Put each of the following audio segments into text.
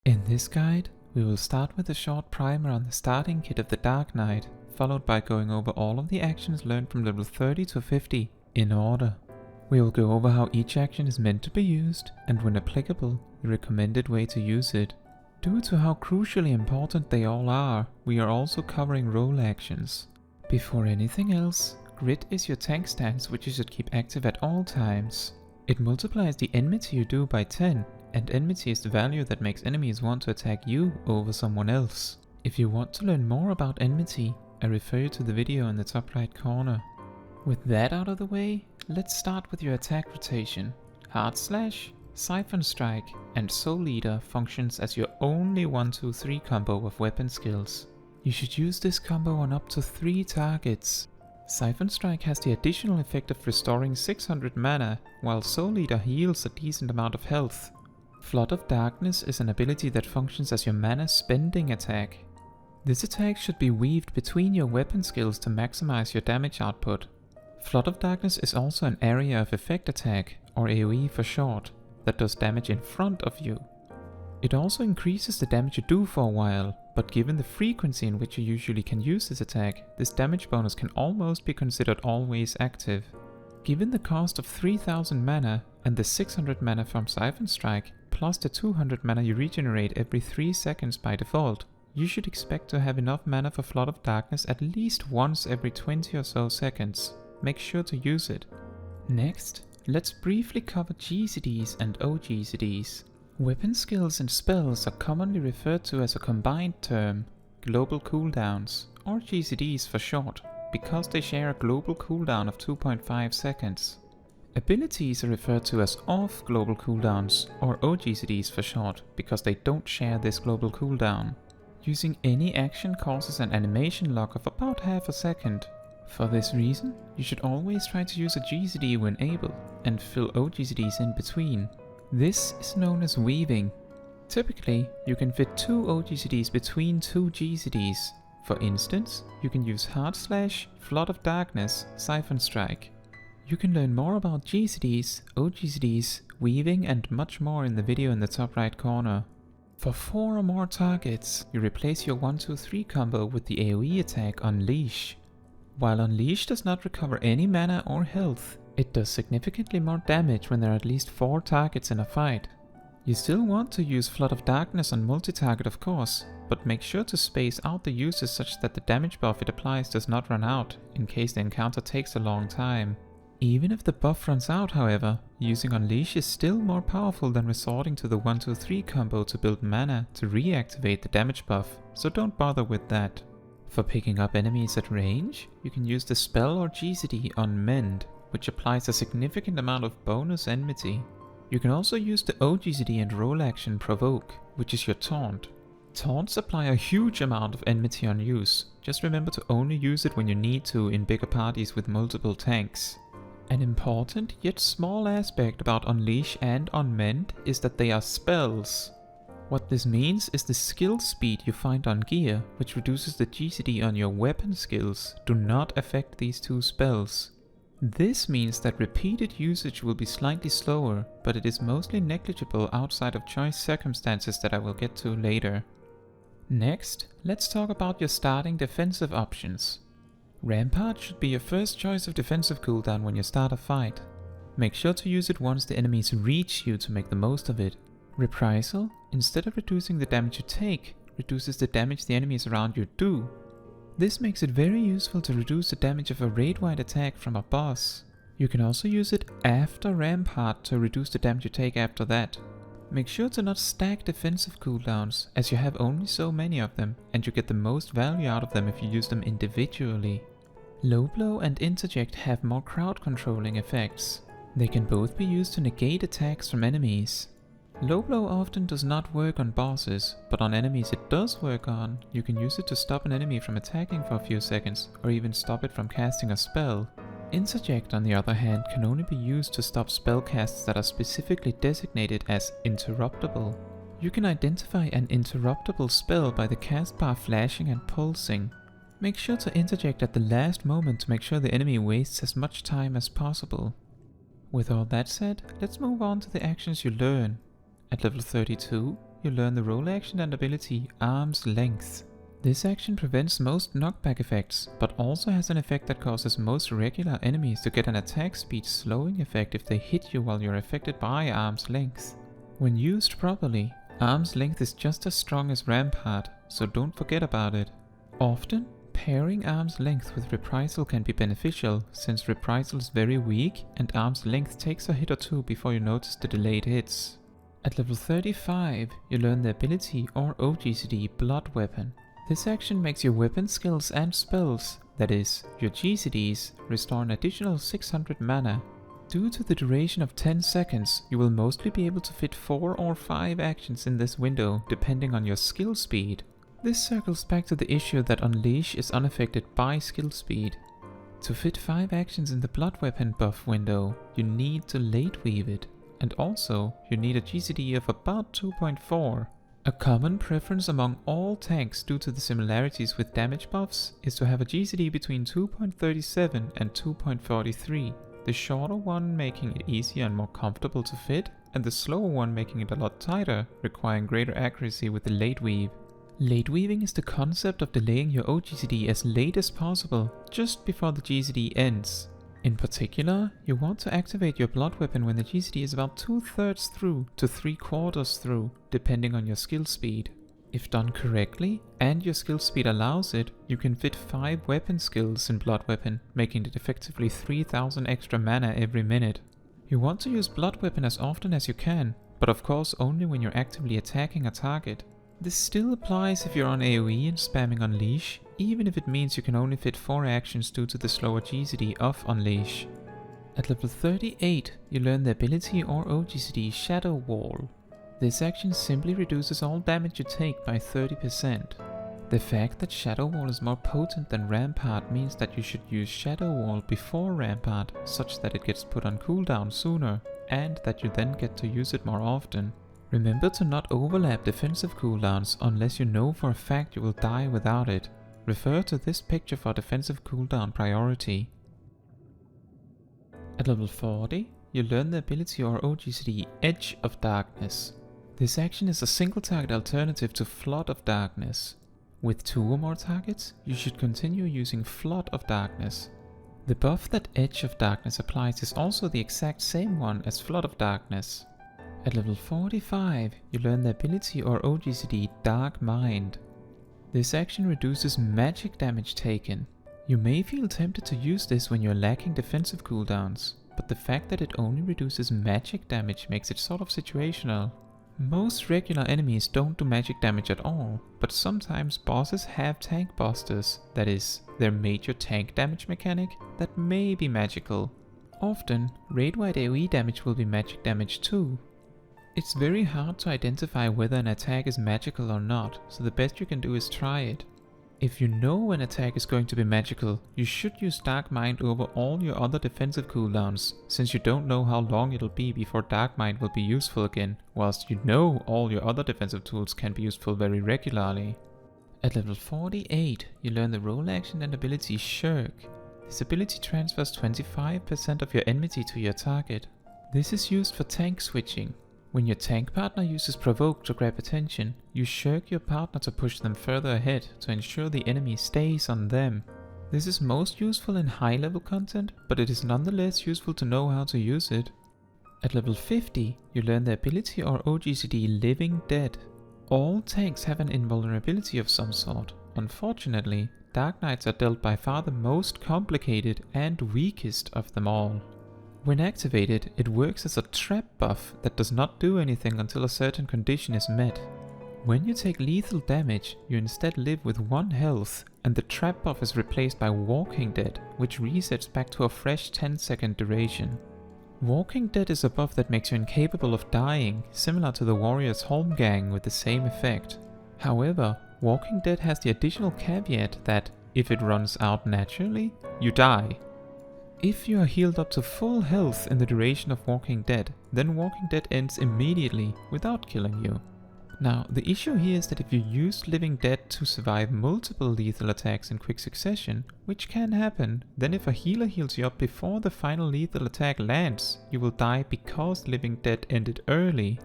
In this guide, we will start with a short primer on the starting kit of the Dark Knight, followed by going over all of the actions learned from level 30 to 50 in order. We will go over how each action is meant to be used and, when applicable, the recommended way to use it. Due to how crucially important they all are, we are also covering role actions. Before anything else, Grit is your tank stance, which you should keep active at all times. It multiplies the enmity you do by 10, and enmity is the value that makes enemies want to attack you over someone else. If you want to learn more about enmity, I refer you to the video in the top right corner. With that out of the way, let's start with your attack rotation. Hard Slash, Siphon Strike, and Soul Eater functions as your only 1-2-3 combo of weapon skills. You should use this combo on up to 3 targets. Siphon Strike has the additional effect of restoring 600 mana, while Soul Eater heals a decent amount of health. Flood of Darkness is an ability that functions as your mana spending attack. This attack should be weaved between your weapon skills to maximize your damage output. Flood of Darkness is also an area of effect attack, or AoE for short, that does damage in front of you. It also increases the damage you do for a while, but given the frequency in which you usually can use this attack, this damage bonus can almost be considered always active. Given the cost of 3000 mana and the 600 mana from Siphon Strike, plus the 200 mana you regenerate every 3 seconds by default, you should expect to have enough mana for Flood of Darkness at least once every 20 or so seconds. Make sure to use it. Next, let's briefly cover GCDs and oGCDs. Weapon skills and spells are commonly referred to as a combined term, Global Cooldowns, or GCDs for short, because they share a global cooldown of 2.5 seconds. Abilities are referred to as off global cooldowns, or oGCDs for short, because they don't share this global cooldown. Using any action causes an animation lock of about half a second. For this reason, you should always try to use a GCD when able, and fill oGCDs in between. This is known as weaving. Typically, you can fit 2 oGCDs between 2 GCDs. For instance, you can use Hard Slash, Flood of Darkness, Siphon Strike. You can learn more about GCDs, oGCDs, weaving and much more in the video in the top right corner. For 4 or more targets, you replace your 1-2-3 combo with the AoE attack Unleash. While Unleash does not recover any mana or health, it does significantly more damage when there are at least 4 targets in a fight. You still want to use Flood of Darkness on multi-target of course, but make sure to space out the uses such that the damage buff it applies does not run out, in case the encounter takes a long time. Even if the buff runs out, however, using Unleash is still more powerful than resorting to the 1-2-3 combo to build mana to reactivate the damage buff, so don't bother with that. For picking up enemies at range, you can use the spell or GCD on Mend, which applies a significant amount of bonus enmity. You can also use the oGCD and role action Provoke, which is your taunt. Taunts apply a huge amount of enmity on use, just remember to only use it when you need to in bigger parties with multiple tanks. An important yet small aspect about Unleash and Unmend is that they are spells. What this means is the skill speed you find on gear, which reduces the GCD on your weapon skills, do not affect these 2 spells. This means that repeated usage will be slightly slower, but it is mostly negligible outside of choice circumstances that I will get to later. Next, let's talk about your starting defensive options. Rampart should be your first choice of defensive cooldown when you start a fight. Make sure to use it once the enemies reach you to make the most of it. Reprisal, instead of reducing the damage you take, reduces the damage the enemies around you do. This makes it very useful to reduce the damage of a raid-wide attack from a boss. You can also use it after Rampart to reduce the damage you take after that. Make sure to not stack defensive cooldowns, as you have only so many of them, and you get the most value out of them if you use them individually. Low Blow and Interject have more crowd controlling effects. They can both be used to negate attacks from enemies. Low Blow often does not work on bosses, but on enemies it does work on. You can use it to stop an enemy from attacking for a few seconds, or even stop it from casting a spell. Interject, on the other hand, can only be used to stop spellcasts that are specifically designated as interruptible. You can identify an interruptible spell by the cast bar flashing and pulsing. Make sure to interject at the last moment to make sure the enemy wastes as much time as possible. With all that said, let's move on to the actions you learn. At level 32, you learn the role action and ability Arm's Length. This action prevents most knockback effects, but also has an effect that causes most regular enemies to get an attack speed slowing effect if they hit you while you're affected by Arm's Length. When used properly, Arm's Length is just as strong as Rampart, so don't forget about it. Often, pairing Arm's Length with Reprisal can be beneficial, since Reprisal is very weak and Arm's Length takes a hit or two before you notice the delayed hits. At level 35, you learn the ability or oGCD Blood Weapon. This action makes your weapon skills and spells, that is, your GCDs, restore an additional 600 mana. Due to the duration of 10 seconds, you will mostly be able to fit 4 or 5 actions in this window, depending on your skill speed. This circles back to the issue that Unleash is unaffected by skill speed. To fit 5 actions in the Blood Weapon buff window, you need to Lateweave it, and also you need a GCD of about 2.4. A common preference among all tanks due to the similarities with damage buffs is to have a GCD between 2.37 and 2.43, the shorter one making it easier and more comfortable to fit, and the slower one making it a lot tighter, requiring greater accuracy with the Lateweave. Lateweaving is the concept of delaying your oGCD as late as possible, just before the GCD ends. In particular, you want to activate your blood weapon when the GCD is about 2/3 through to 3/4 through, depending on your skill speed. If done correctly, and your skill speed allows it, you can fit 5 weapon skills in blood weapon, making it effectively 3000 extra mana every minute. You want to use blood weapon as often as you can, but of course only when you're actively attacking a target. This still applies if you're on AoE and spamming Unleash, even if it means you can only fit 4 actions due to the slower GCD of Unleash. At level 38, you learn the ability or oGCD Shadow Wall. This action simply reduces all damage you take by 30%. The fact that Shadow Wall is more potent than Rampart means that you should use Shadow Wall before Rampart, such that it gets put on cooldown sooner, and that you then get to use it more often. Remember to not overlap defensive cooldowns unless you know for a fact you will die without it. Refer to this picture for defensive cooldown priority. At level 40, you learn the ability or oGCD Edge of Darkness. This action is a single target alternative to Flood of Darkness. With 2 or more targets, you should continue using Flood of Darkness. The buff that Edge of Darkness applies is also the exact same one as Flood of Darkness. At level 45, you learn the ability or oGCD Dark Mind. This action reduces magic damage taken. You may feel tempted to use this when you're lacking defensive cooldowns, but the fact that it only reduces magic damage makes it sort of situational. Most regular enemies don't do magic damage at all, but sometimes bosses have tank busters, that is, their major tank damage mechanic, that may be magical. Often, raid-wide AoE damage will be magic damage too. It's very hard to identify whether an attack is magical or not, so the best you can do is try it. If you know an attack is going to be magical, you should use Dark Mind over all your other defensive cooldowns, since you don't know how long it'll be before Dark Mind will be useful again, whilst you know all your other defensive tools can be useful very regularly. At level 48, you learn the role action and ability Shirk. This ability transfers 25% of your enmity to your target. This is used for tank switching. When your tank partner uses Provoke to grab attention, you shirk your partner to push them further ahead to ensure the enemy stays on them. This is most useful in high level content, but it is nonetheless useful to know how to use it. At level 50, you learn the ability or oGCD Living Dead. All tanks have an invulnerability of some sort. Unfortunately, Dark Knights are dealt by far the most complicated and weakest of them all. When activated, it works as a trap buff that does not do anything until a certain condition is met. When you take lethal damage, you instead live with 1 health, and the trap buff is replaced by Walking Dead, which resets back to a fresh 10-second duration. Walking Dead is a buff that makes you incapable of dying, similar to the Warrior's Holmgang with the same effect. However, Walking Dead has the additional caveat that, if it runs out naturally, you die. If you are healed up to full health in the duration of Walking Dead, then Walking Dead ends immediately without killing you. Now, the issue here is that if you use Living Dead to survive multiple lethal attacks in quick succession, which can happen, then if a healer heals you up before the final lethal attack lands, you will die because Living Dead ended early.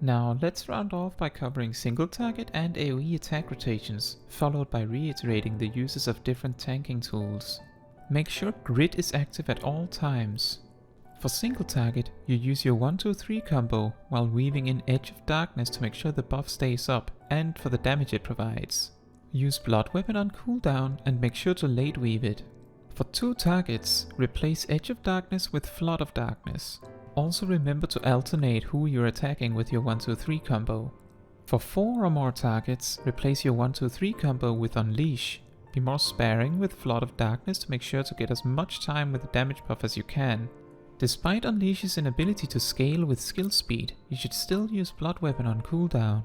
Now let's round off by covering single target and AoE attack rotations, followed by reiterating the uses of different tanking tools. Make sure grid is active at all times. For single target, you use your 1-2-3 combo while weaving in Edge of Darkness to make sure the buff stays up and for the damage it provides. Use Blood Weapon on cooldown and make sure to Lateweave it. For 2 targets, replace Edge of Darkness with Flood of Darkness. Also remember to alternate who you're attacking with your 1-2-3 combo. For 4 or more targets, replace your 1-2-3 combo with Unleash. Be more sparing with Flood of Darkness to make sure to get as much time with the damage buff as you can. Despite Unleash's inability to scale with skill speed, you should still use Blood Weapon on cooldown.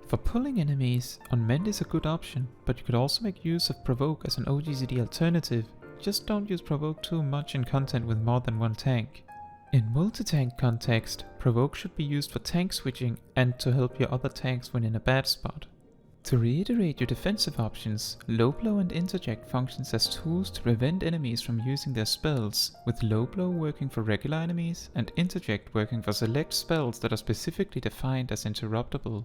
For pulling enemies, Unmend is a good option, but you could also make use of Provoke as an oGCD alternative. Just don't use Provoke too much in content with more than one tank. In multi-tank context, Provoke should be used for tank switching and to help your other tanks when in a bad spot. To reiterate your defensive options, Low Blow and Interject functions as tools to prevent enemies from using their spells, with Low Blow working for regular enemies and Interject working for select spells that are specifically defined as interruptible.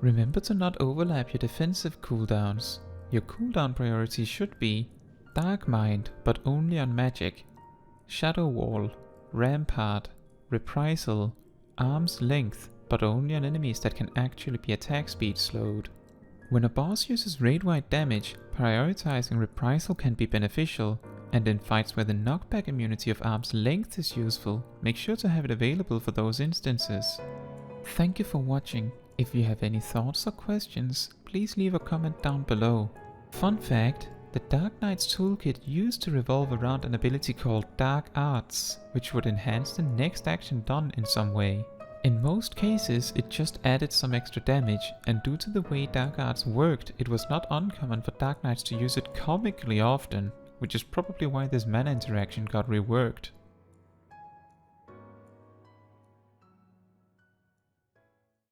Remember to not overlap your defensive cooldowns. Your cooldown priority should be Dark Mind, but only on magic, Shadow Wall, Rampart, Reprisal, Arm's Length, but only on enemies that can actually be attack speed slowed. When a boss uses raid-wide damage, prioritizing Reprisal can be beneficial, and in fights where the knockback immunity of Arm's Length is useful, make sure to have it available for those instances. Thank you for watching. If you have any thoughts or questions, please leave a comment down below. Fun fact, the Dark Knight's toolkit used to revolve around an ability called Dark Arts, which would enhance the next action done in some way. In most cases, it just added some extra damage, and due to the way Dark Arts worked, it was not uncommon for Dark Knights to use it comically often, which is probably why this mana interaction got reworked.